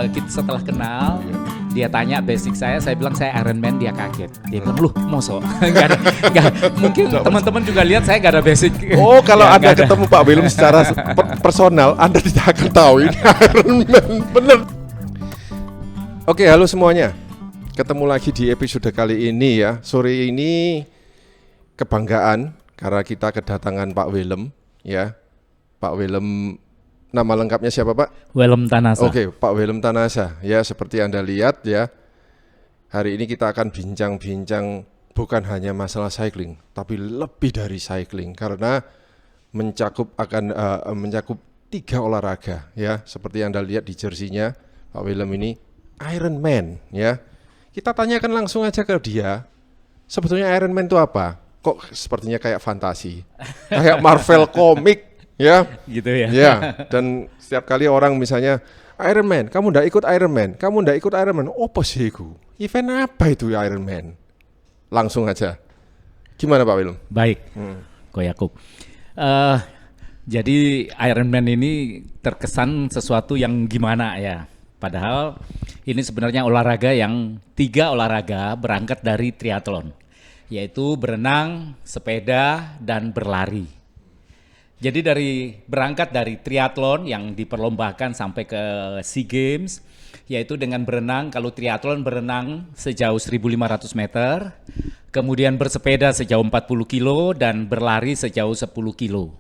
Kita setelah kenal, dia tanya basic saya bilang saya Iron Man, dia kaget. Dia bilang, "Loh, moso?" Mungkin teman-teman juga lihat saya nggak ada basic. Oh, kalau Ya, Anda nggak ada. ketemu Pak Willem secara personal, Anda tidak akan tahu ini Iron Man, bener. Oke, halo semuanya. Ketemu lagi di episode kali ini ya. Sore ini kebanggaan karena kita kedatangan Pak Willem ya. Pak Willem, nama lengkapnya siapa Pak? Willem Tanasa. Oke, Pak Willem Tanasa. Ya, seperti Anda lihat ya. Hari ini kita akan bincang-bincang bukan hanya masalah cycling, tapi lebih dari cycling karena mencakup 3 olahraga ya. Seperti Anda lihat di jersinya, Pak Willem ini Iron Man ya. Kita tanyakan langsung aja ke dia. Sebetulnya Iron Man itu apa? Kok sepertinya kayak fantasi. Kayak Marvel komik ya. Gitu ya. Ya, dan setiap kali orang misalnya Iron Man, kamu ndak ikut Iron Man, kamu ndak ikut Iron Man, apa sih itu? Event apa itu Iron Man? Langsung aja. Gimana Pak Willem? Baik, Ko Yakub. Jadi Iron Man ini terkesan sesuatu yang gimana ya? Padahal ini sebenarnya olahraga yang 3 olahraga berangkat dari triathlon, yaitu berenang, sepeda, dan berlari. Jadi berangkat dari triathlon yang diperlombakan sampai ke SEA Games, yaitu dengan berenang, kalau triathlon berenang sejauh 1.500 meter, kemudian bersepeda sejauh 40 kilo, dan berlari sejauh 10 kilo.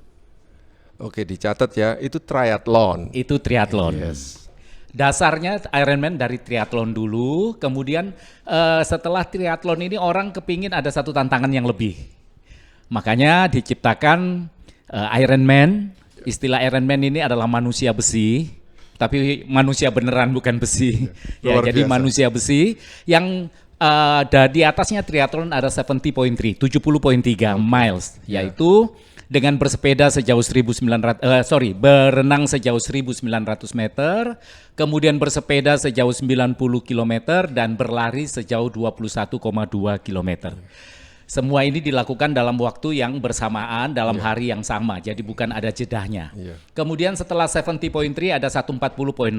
Oke, dicatat ya, itu triathlon. Itu triathlon. Yes. Dasarnya Ironman dari triathlon dulu, kemudian setelah triathlon ini orang kepingin ada satu tantangan yang lebih. Makanya diciptakan Ironman. Istilah Ironman ini adalah manusia besi, tapi manusia beneran bukan besi. Ya, jadi biasa. manusia besi yang di atasnya triathlon ada 70.3 miles, yaitu dengan bersepeda sejauh berenang sejauh 1.900 meter, kemudian bersepeda sejauh 90 km dan berlari sejauh 21,2 km. Semua ini dilakukan dalam waktu yang bersamaan, dalam hari yang sama, jadi bukan ada jedahnya. Kemudian setelah 70.3 ada 140.6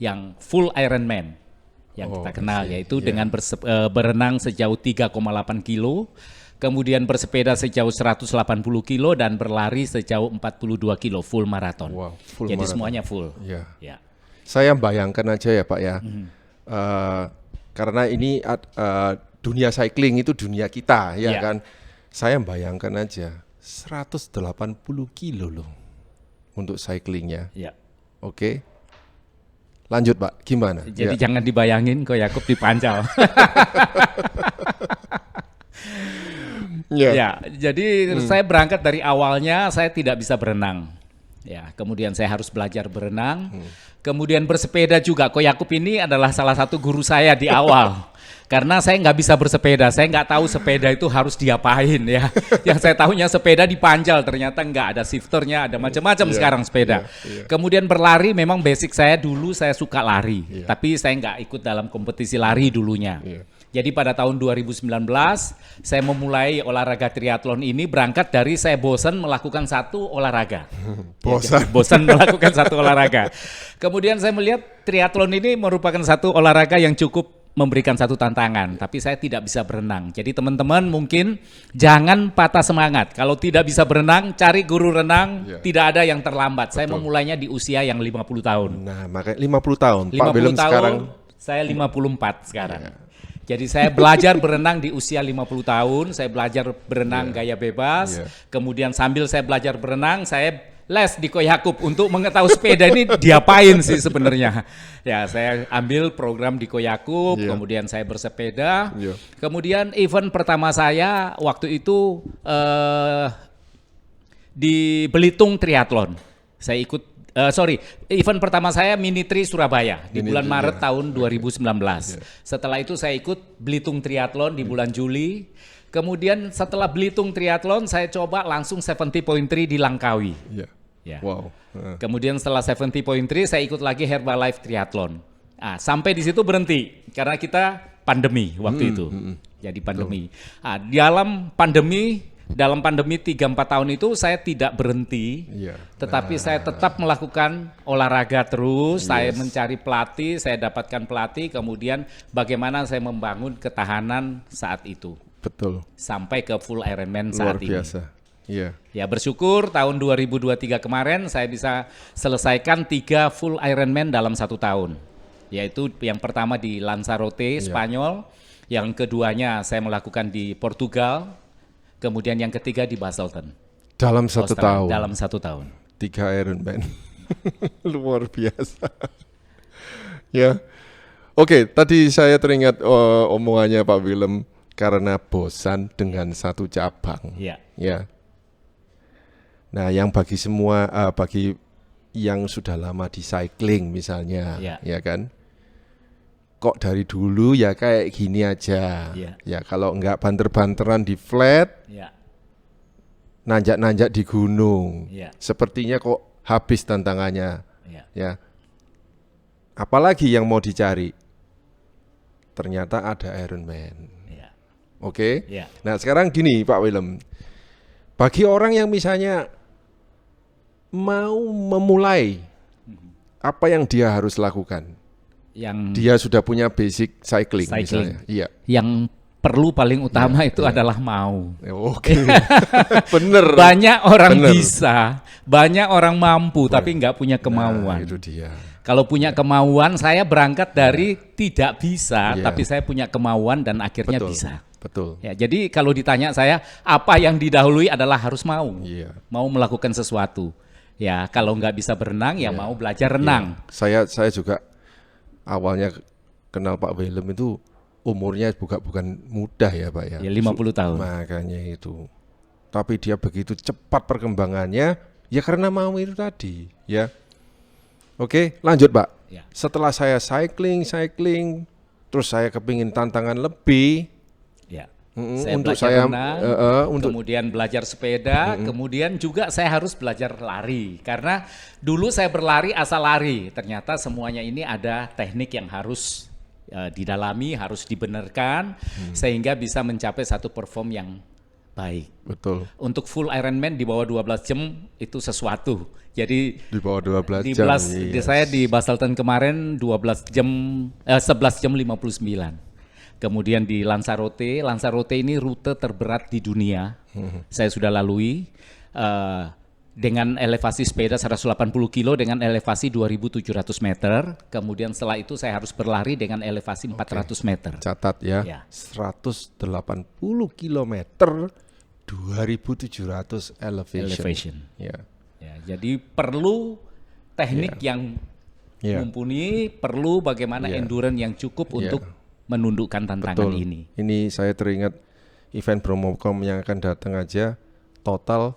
yang full Ironman yang kita kenal, yaitu dengan berenang sejauh 3,8 kilo, kemudian bersepeda sejauh 180 kilo dan berlari sejauh 42 kilo full maraton. Wow, full jadi marathon. semuanya full. Ya. Saya bayangkan aja ya Pak ya, karena ini dunia cycling itu dunia kita ya kan. Saya bayangkan aja 180 kilo loh untuk cyclingnya. Oke. Lanjut Pak, gimana? Jadi jangan dibayangin kok Yakub dipancal. Ya, jadi saya berangkat dari awalnya saya tidak bisa berenang. Ya, kemudian saya harus belajar berenang. Kemudian bersepeda juga. Ko Yakub ini adalah salah satu guru saya di awal. Karena saya nggak bisa bersepeda, saya nggak tahu sepeda itu harus diapain ya. Yang saya tahunya sepeda dipanjal, ternyata nggak, ada shifternya, ada macam-macam sekarang sepeda. Kemudian berlari, memang basic saya dulu saya suka lari, tapi saya nggak ikut dalam kompetisi lari dulunya. Jadi pada tahun 2019 saya memulai olahraga triathlon ini berangkat dari saya bosan melakukan satu olahraga. Bosan melakukan satu olahraga. Kemudian saya melihat triathlon ini merupakan satu olahraga yang cukup memberikan satu tantangan, tapi saya tidak bisa berenang. Jadi teman-teman mungkin jangan patah semangat. Kalau tidak bisa berenang, cari guru renang, tidak ada yang terlambat. Saya memulainya di usia yang 50 tahun. Nah, makanya 50 tahun. 50 Pak Willem tahun, sekarang saya 54 sekarang. Jadi saya belajar berenang di usia 50 tahun, saya belajar berenang gaya bebas, kemudian sambil saya belajar berenang, saya les di Ko Yakub untuk mengetahui sepeda ini diapain sih sebenarnya. Ya, saya ambil program di Ko Yakub, kemudian saya bersepeda, kemudian event pertama saya waktu itu di Belitung Triathlon. Saya ikut event pertama saya Mini Tri Surabaya di bulan Maret tahun 2019. Setelah itu saya ikut Belitung Triathlon di bulan Juli. Kemudian setelah Belitung Triathlon saya coba langsung 70.3 di Langkawi. Wow. Kemudian setelah 70.3 saya ikut lagi Herbalife Triathlon. Nah, sampai di situ berhenti karena kita pandemi waktu itu. Jadi pandemi. Di dalam pandemi dalam pandemi 3-4 tahun itu saya tidak berhenti, Iya. tetapi saya tetap melakukan olahraga terus, saya Yes. mencari pelatih, saya dapatkan pelatih, kemudian bagaimana saya membangun ketahanan saat itu Betul. sampai ke full Ironman Luar saat ini. biasa. Iya. Ya bersyukur tahun 2023 kemarin saya bisa selesaikan 3 full Ironman dalam 1 tahun. Yaitu yang pertama di Lanzarote, Spanyol, yang keduanya saya melakukan di Portugal, kemudian yang ketiga di Basselton. Dalam 1 Australia, tahun. Dalam 1 tahun. 3 Ironman. Luar biasa. Ya. Oke, tadi saya teringat omongannya Pak Willem karena bosan dengan satu cabang. Ya. Ya. Nah, yang bagi semua bagi yang sudah lama di cycling misalnya, ya kan? Kok dari dulu ya kayak gini aja. Ya. Ya, kalau enggak banter-banteran di flat, Ya. nanjak-nanjak di gunung. Ya. Sepertinya kok habis tantangannya. Ya. Ya. Apalagi yang mau dicari? Ternyata ada Ironman. Ya. Oke? Ya. Nah, sekarang gini Pak Willem. Bagi orang yang misalnya mau memulai, apa yang dia harus lakukan? Yang Dia sudah punya basic cycling. Cycling. Misalnya. Iya. yang perlu paling utama itu adalah mau. Oke. Bener. Banyak orang Bener. bisa, banyak orang mampu tapi nggak punya kemauan. Nah, itu dia. Kalau punya kemauan, saya berangkat dari tidak bisa, Iya. tapi saya punya kemauan dan akhirnya Betul. bisa. Betul. Ya, jadi kalau ditanya saya, apa yang didahului adalah harus mau, Iya. mau melakukan sesuatu. Ya, kalau nggak bisa berenang, ya mau belajar renang. Saya juga awalnya kenal Pak Willem itu umurnya bukan mudah ya Pak ya. Ya 50 tahun. Makanya itu. Tapi dia begitu cepat perkembangannya ya karena mau itu tadi ya. Oke, lanjut Pak. Ya. Setelah saya cycling, terus saya kepingin tantangan lebih. Ya. Untuk belajar saya renang, kemudian belajar sepeda, kemudian juga saya harus belajar lari. Karena dulu saya berlari asal lari, ternyata semuanya ini ada teknik yang harus didalami, harus dibenarkan, sehingga bisa mencapai satu perform yang baik. betul Untuk full Ironman di bawah 12 jam itu sesuatu. Jadi di bawah 12 di jam. saya di Basselton kemarin 11 jam 59. Kemudian di Lanzarote ini rute terberat di dunia. Saya sudah lalui dengan elevasi sepeda 180 kilo dengan elevasi 2.700 meter. Kemudian setelah itu saya harus berlari dengan elevasi 400 meter. Catat ya, Ya. 180 km 2.700 elevation. Ya. Ya, jadi perlu teknik yang Ya. mumpuni, perlu bagaimana Ya. endurance yang cukup Ya. untuk menundukkan tantangan Betul. ini. Ini saya teringat event Bromocom yang akan datang aja total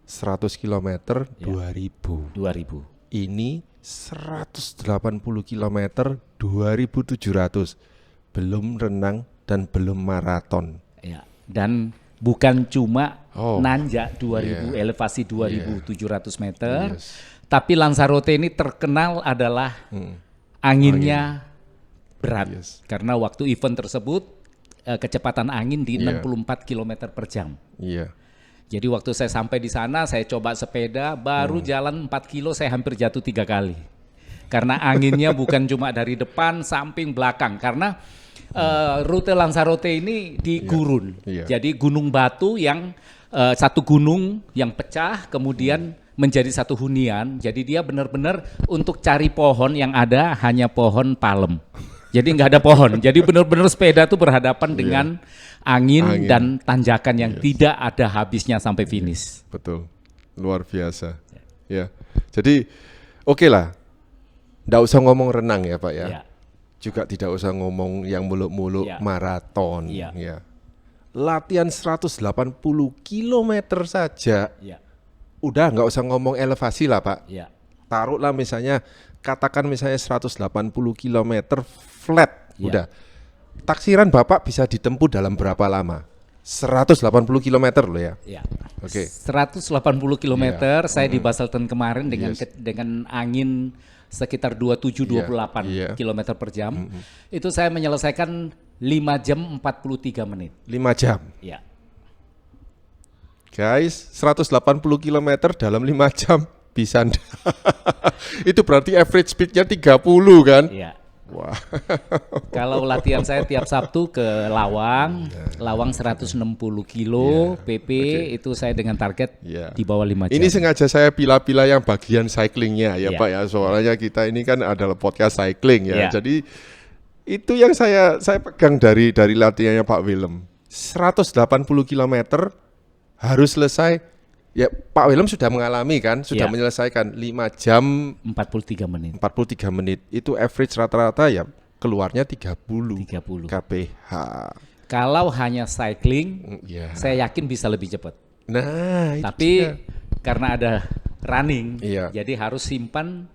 100 km 2000. 2000. Ini 180 km 2.700. Belum renang dan belum maraton. Ya, dan bukan cuma Oh, nanjak 2000 yeah. elevasi 2.700 meter, Yes. tapi Lanzarote ini terkenal adalah anginnya berat. Yes. Karena waktu event tersebut kecepatan angin di Yeah. 64 km per jam. Iya. Jadi waktu saya sampai di sana, saya coba sepeda, baru jalan 4 kilo saya hampir jatuh 3 kali. Karena anginnya bukan cuma dari depan, samping, belakang. Karena rute Lanzarote ini di gurun. Iya. Jadi gunung batu yang satu gunung yang pecah, kemudian menjadi satu hunian. Jadi dia benar-benar untuk cari pohon yang ada hanya pohon palem. Jadi nggak ada pohon. Jadi benar-benar sepeda tuh berhadapan dengan angin dan tanjakan yang tidak ada habisnya sampai finish. Betul, luar biasa. Ya, jadi oke lah, nggak usah ngomong renang ya Pak ya. Ya. Juga tidak usah ngomong yang muluk-muluk Ya. maraton. Ya. Ya. Latihan 180 km saja, Ya, udah nggak usah ngomong elevasi lah Pak. ya, Taruhlah misalnya, katakan misalnya 180 km flat, Ya. udah. Taksiran Bapak bisa ditempuh dalam berapa lama? 180 km loh ya. ya. Oke. 180 km saya di Basselton kemarin dengan Yes. dengan angin sekitar 27-28 Iya. km per jam. Itu saya menyelesaikan 5 jam 43 menit. 5 jam. Ya. Guys, 180 km dalam 5 jam bisa Anda. Itu berarti average speed-nya 30 kan? Iya. Wah. Kalau latihan saya tiap Sabtu ke Lawang, Lawang 160 kilo PP itu saya dengan target di bawah 5 jam. Ini sengaja saya pilih-pilih yang bagian cyclingnya ya Iya. Pak ya. Soalnya kita ini kan adalah podcast cycling ya. Iya. Jadi itu yang saya pegang dari latihannya Pak Willem. 180 km harus selesai. Ya Pak Willem sudah mengalami kan, sudah Iya. menyelesaikan 5 jam 43 menit. 43 menit. Itu average rata-rata ya keluarnya 30 30. kph. Kalau hanya cycling, Ya. saya yakin bisa lebih cepat. Nah, itu Tapi dia. karena ada running, Iya. jadi harus simpan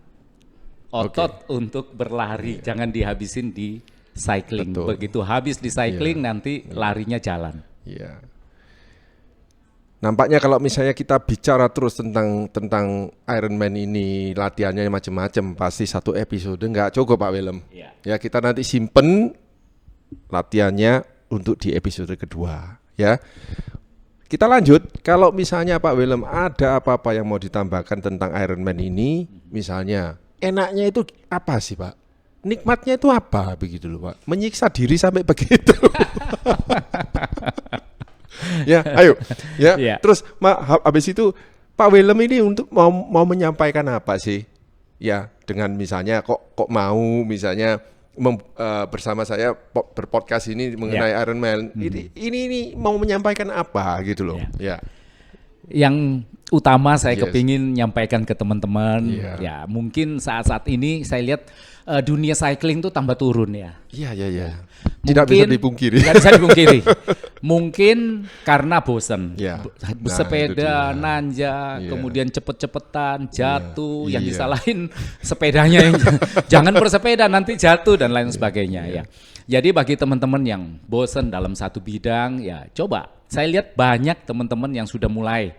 otot untuk berlari, jangan dihabisin di cycling. Betul. Begitu habis di cycling nanti larinya jalan. Iya. Nampaknya kalau misalnya kita bicara terus tentang Ironman ini, latihannya macam-macam, pasti satu episode nggak cukup Pak Willem. Iya. Ya kita nanti simpen latihannya untuk di episode kedua, ya. Kita lanjut. Kalau misalnya Pak Willem ada apa-apa yang mau ditambahkan tentang Ironman ini, misalnya enaknya itu apa sih Pak? Nikmatnya itu apa begitu loh Pak? Menyiksa diri sampai begitu. Ya, ayo. Ya. Iya. Terus habis itu Pak Willem ini untuk mau menyampaikan apa sih? Ya, dengan misalnya kok mau misalnya bersama saya berpodcast ini mengenai Ironman. Ini mau menyampaikan apa gitu loh. Ya. Yang utama saya Yes. kepingin nyampaikan ke teman-teman, Iya. ya mungkin saat-saat ini saya lihat dunia cycling tuh tambah turun ya. Iya. Tidak bisa dipungkiri. Tidak bisa dipungkiri. Mungkin karena bosan. Ya. Nah, Sepeda, itu dia. nanja, Iya. kemudian cepet-cepetan, jatuh, yang Iya. disalahin sepedanya. Jangan bersepeda nanti jatuh dan lain sebagainya ya. Jadi bagi teman-teman yang bosan dalam satu bidang, ya coba. Saya lihat banyak teman-teman yang sudah mulai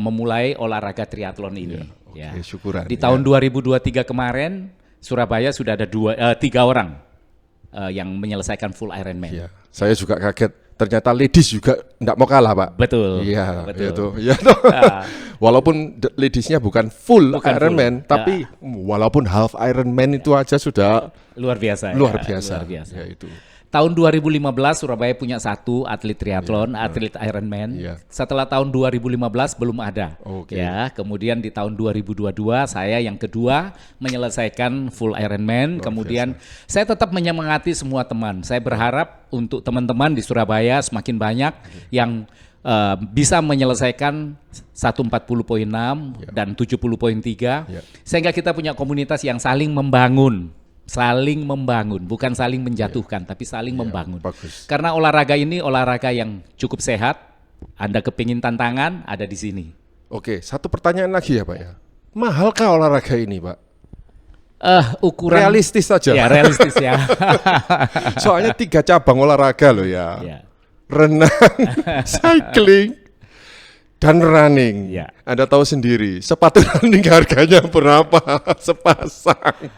memulai olahraga triathlon ini. Ya. Oke, syukuran. Di tahun 2023 kemarin Surabaya sudah ada 3 orang yang menyelesaikan full Ironman. Iya. Saya juga kaget. Ternyata ladies juga enggak mau kalah, Pak. Betul. Iya, betul. itu. Ya, toh. Walaupun ladiesnya bukan full Bukan Ironman, full. tapi walaupun half Ironman itu aja sudah Luar biasa. luar ya, biasa. Luar biasa. Ya, itu. Tahun 2015 Surabaya punya 1 atlet triathlon, atlet Ironman. Iya. Setelah tahun 2015 belum ada. Oke. Ya, kemudian di tahun 2022 saya yang kedua menyelesaikan full Ironman. Kemudian saya tetap menyemangati semua teman. Saya berharap untuk teman-teman di Surabaya semakin banyak yang bisa menyelesaikan 140.6 dan 70.3 sehingga kita punya komunitas yang saling membangun, bukan saling menjatuhkan, tapi saling membangun. Bagus. Karena olahraga ini olahraga yang cukup sehat. Anda kepingin tantangan, ada di sini. Oke, satu pertanyaan lagi ya, Pak ya. Mahalkah olahraga ini, Pak? Ukuran Realistis saja. Ya, realistis ya. Soalnya 3 cabang olahraga loh ya. Ya. Renang, cycling, dan running. Ya. Anda tahu sendiri, sepatu running harganya berapa sepasang.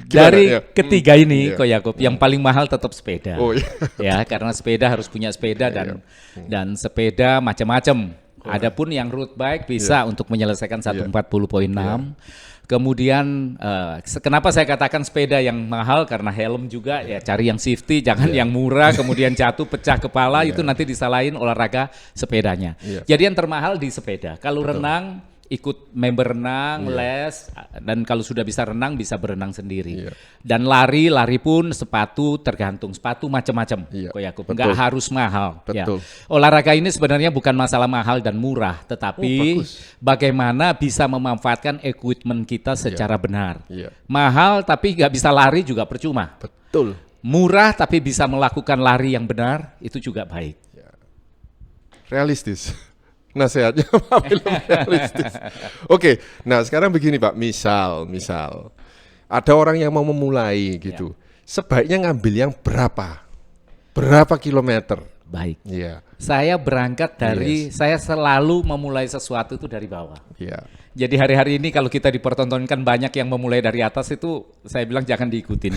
Gimana, Dari ya? ketiga ini, Iya. Ko Yakub, yang paling mahal tetap sepeda. Oh iya. Ya, karena sepeda harus punya sepeda dan sepeda macam-macam. Adapun yang road bike bisa untuk menyelesaikan 140.6. Kemudian kenapa saya katakan sepeda yang mahal, karena helm juga ya cari yang safety, jangan yang murah kemudian jatuh pecah kepala itu nanti disalahin olahraga sepedanya. Jadi yang termahal di sepeda. Kalau renang ikut member renang, les, dan kalau sudah bisa renang bisa berenang sendiri. Dan lari pun sepatu tergantung, sepatu macam-macam. Ko Yakub, nggak harus mahal. Ya. Betul. Olahraga ini sebenarnya bukan masalah mahal dan murah, tetapi bagaimana bisa memanfaatkan equipment kita secara benar. Mahal tapi nggak bisa lari juga percuma. Betul. Murah tapi bisa melakukan lari yang benar, itu juga baik. Realistis. Nasihatnya Pak Willem realistis. Oke, nah sekarang begini Pak, misal ada orang yang mau memulai gitu, sebaiknya ngambil yang berapa kilometer? Baik. Iya. Saya berangkat dari, saya selalu memulai sesuatu itu dari bawah. Iya. Jadi hari-hari ini kalau kita dipertontonkan banyak yang memulai dari atas itu, saya bilang jangan diikutin.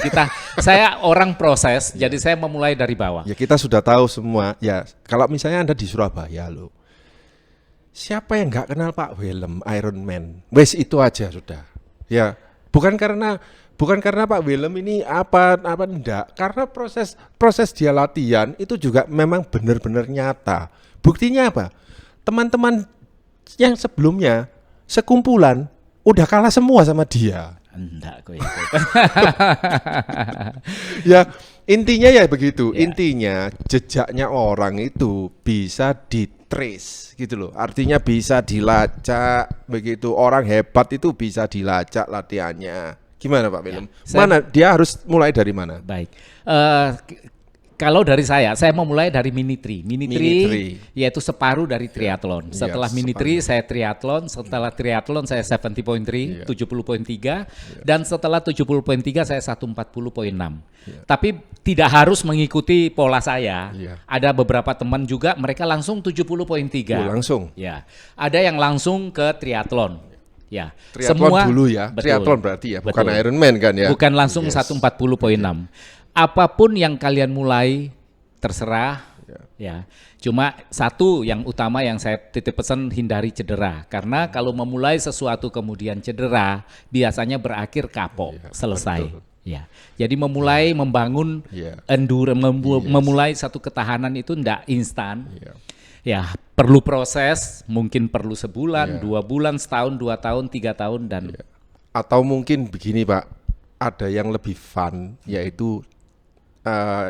Saya orang proses, jadi saya memulai dari bawah. Ya kita sudah tahu semua. Ya kalau misalnya Anda di Surabaya loh, siapa yang nggak kenal Pak Willem Iron Man? Wes itu aja sudah. Ya, bukan karena Pak Willem ini apa enggak, karena proses dia latihan itu juga memang benar-benar nyata. Buktinya apa? Teman-teman yang sebelumnya sekumpulan udah kalah semua sama dia. Enggak kok. Ya, intinya ya begitu. Ya. Intinya jejaknya orang itu bisa di-trace gitu loh. Artinya bisa dilacak begitu. Orang hebat itu bisa dilacak latihannya. Gimana Pak Willem? Mana dia harus mulai dari mana? Baik. Kalau dari saya mau mulai dari mini tri. Mini tri yaitu separuh dari triathlon. Setelah mini tri saya triathlon, setelah triathlon saya 70.3, 70.3 dan setelah 70.3 saya 140.6. Tapi tidak harus mengikuti pola saya. Ada beberapa teman juga mereka langsung 70.3. Langsung. Ya. Ada yang langsung ke triathlon. Ya, triathlon semua dulu ya. Betul, triathlon berarti ya, bukan betul. Ironman kan ya. Bukan langsung 140.6. Apapun yang kalian mulai terserah. Ya. Cuma satu yang utama yang saya titip pesan, hindari cedera. Karena kalau memulai sesuatu kemudian cedera, biasanya berakhir kapok, selesai. Betul. Ya. Jadi memulai membangun memulai satu ketahanan itu tidak instan. Ya, perlu proses, mungkin perlu sebulan, 2 bulan, setahun, 2 tahun, 3 tahun dan atau mungkin begini Pak, ada yang lebih fun yaitu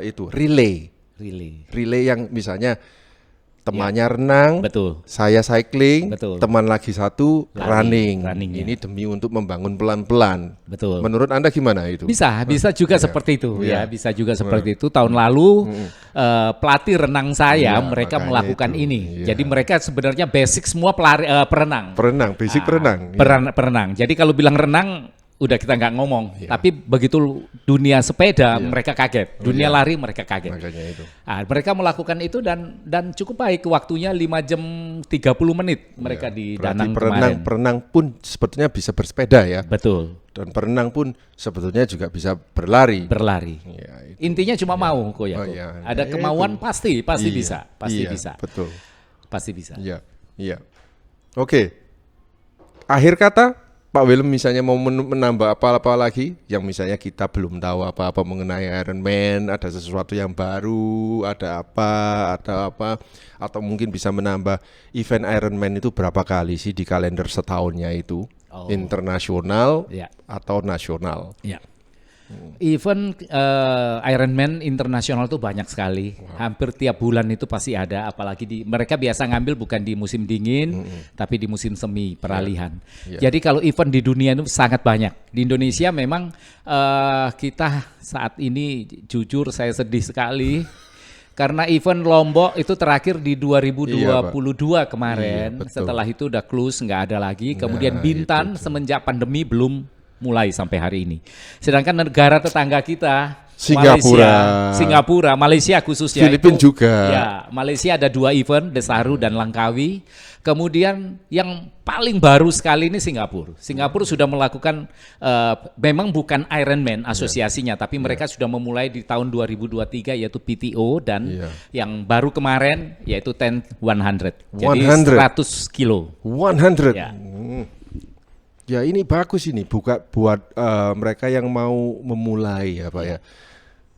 itu relay yang misalnya temannya renang, betul. Saya cycling, betul. Teman lagi satu running. Ya. Ini demi untuk membangun pelan-pelan. Betul. Menurut Anda gimana itu? Bisa juga seperti itu ya, bisa juga seperti itu. Tahun lalu pelatih renang saya mereka melakukan ini. Jadi mereka sebenarnya basic semua perenang. Basic perenang. Perenang. Jadi kalau bilang renang udah kita nggak ngomong, tapi begitu dunia sepeda mereka kaget, dunia lari mereka kaget. Makanya itu. Mereka melakukan itu dan cukup baik, waktunya 5 jam 30 menit mereka di Danang kemarin. Perenang pun sebetulnya bisa bersepeda ya. Betul. Dan perenang pun sebetulnya juga bisa berlari. Ya, intinya cuma mau kok ya. Ada kemauan pasti bisa, bisa. Betul. Pasti bisa. Iya. Oke. Akhir kata Pak Willem misalnya mau menambah apa-apa lagi yang misalnya kita belum tahu apa-apa mengenai Ironman, ada sesuatu yang baru, ada apa, atau mungkin bisa menambah event Ironman itu berapa kali sih di kalender setahunnya itu, internasional atau nasional? Ya. Event Ironman internasional itu banyak sekali, hampir tiap bulan itu pasti ada, apalagi mereka biasa ngambil bukan di musim dingin, tapi di musim semi peralihan. Jadi kalau event di dunia itu sangat banyak. Di Indonesia memang kita saat ini jujur saya sedih sekali. Karena event Lombok itu terakhir di 2022 kemarin, setelah itu udah close, nggak ada lagi. Kemudian Bintan semenjak pandemi belum mulai sampai hari ini. Sedangkan negara tetangga kita Singapura, Malaysia khususnya, Filipina juga. Ya, Malaysia ada 2 event, Desaru dan Langkawi. Kemudian yang paling baru sekali ini Singapura. Singapura sudah melakukan memang bukan Ironman asosiasinya, tapi mereka sudah memulai di tahun 2023 yaitu PTO dan yang baru kemarin yaitu 10-100. Jadi 100 kilo. 100. Ya. Ya ini bagus ini buat mereka yang mau memulai ya Pak ya.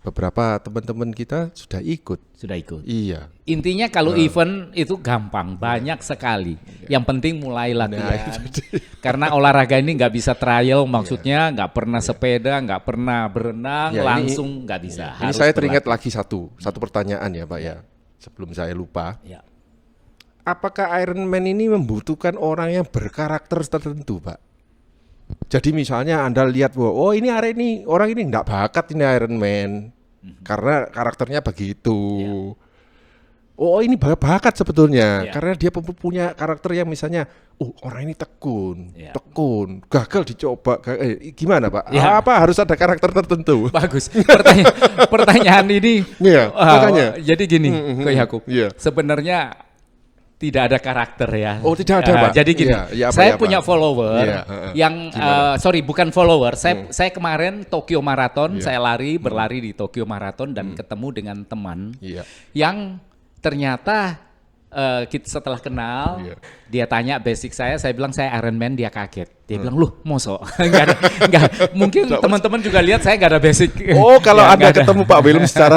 Beberapa teman-teman kita sudah ikut. Iya. Intinya kalau event itu gampang, banyak sekali. Yang penting mulai latihan. Karena olahraga ini nggak bisa trial, maksudnya nggak pernah sepeda, nggak pernah berenang, langsung nggak bisa. Ini saya teringat lagi satu pertanyaan ya Pak ya. Sebelum saya lupa. Apakah Ironman ini membutuhkan orang yang berkarakter tertentu Pak? Jadi misalnya Anda lihat bahwa ini orang ini enggak bakat ini Ironman karena karakternya begitu. Ini bakat sebetulnya karena dia punya karakter yang misalnya orang ini tekun, gagal dicoba. Gimana Pak? Apa harus ada karakter tertentu? Bagus. Pertanyaan ini. Makanya. Jadi gini, Ko Yakub. Sebenarnya tidak ada karakter ya. Tidak ada Pak. Jadi gini, saya punya follower yang bukan follower. Saya kemarin Tokyo Marathon, saya berlari di Tokyo Marathon dan ketemu dengan teman yang ternyata kita setelah kenal, Iya. dia tanya basic saya bilang saya Iron Man, dia kaget. Dia bilang, "Loh, mosok?" Enggak. Mungkin teman-teman juga lihat saya nggak ada basic. Oh, kalau Ya, Anda nggak ada. ketemu Pak Willem secara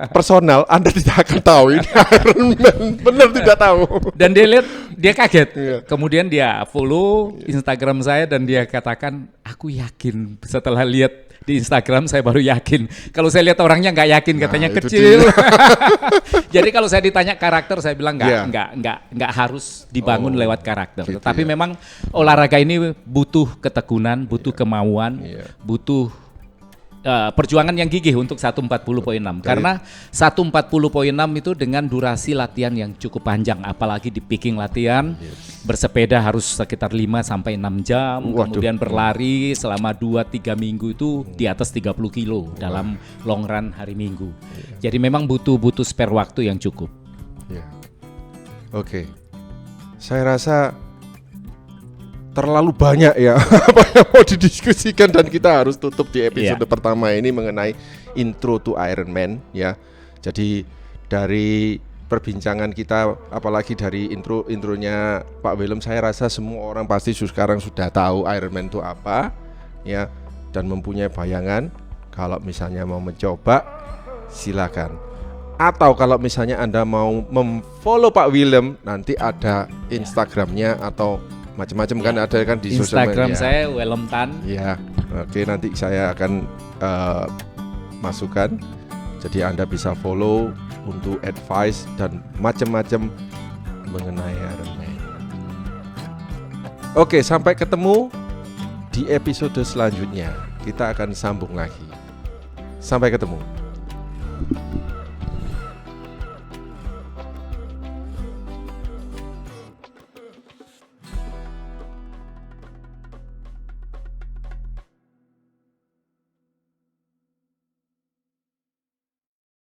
personal, Anda tidak akan tahu ini Iron Man. Benar tidak tahu. Dan dia lihat, dia kaget. Iya. Kemudian dia follow Instagram saya dan dia katakan, "Aku yakin." Setelah lihat di Instagram saya baru yakin. Kalau saya lihat orangnya nggak yakin, katanya itu kecil. Jadi kalau saya ditanya karakter, saya bilang Iya. nggak harus dibangun lewat karakter. gitu Tapi ya. memang olahraga ini butuh ketekunan, butuh kemauan, Iya. butuh perjuangan yang gigih untuk 140.6. Karena 140.6 itu dengan durasi latihan yang cukup panjang, apalagi di picking latihan, bersepeda harus sekitar 5 sampai 6 jam, Waduh. kemudian berlari selama 2-3 minggu itu di atas 30 kilo dalam long run hari Minggu. Jadi memang butuh spare waktu yang cukup. Ya. Oke. Saya rasa terlalu banyak ya apa yang mau didiskusikan dan kita harus tutup di episode pertama ini mengenai intro to Iron Man ya. Jadi dari perbincangan kita, apalagi dari intronya Pak Willem, saya rasa semua orang pasti sekarang sudah tahu Iron Man itu apa ya, dan mempunyai bayangan. Kalau misalnya mau mencoba, silakan. Atau kalau misalnya Anda mau memfollow Pak Willem, nanti ada Instagramnya atau macam-macam kan, ada kan di sosial Instagram media. saya Willem Tan. Ya, oke, nanti saya akan masukkan. Jadi Anda bisa follow untuk advice dan macam-macam mengenai Iron Man. Oke, sampai ketemu di episode selanjutnya. Kita akan sambung lagi. Sampai ketemu.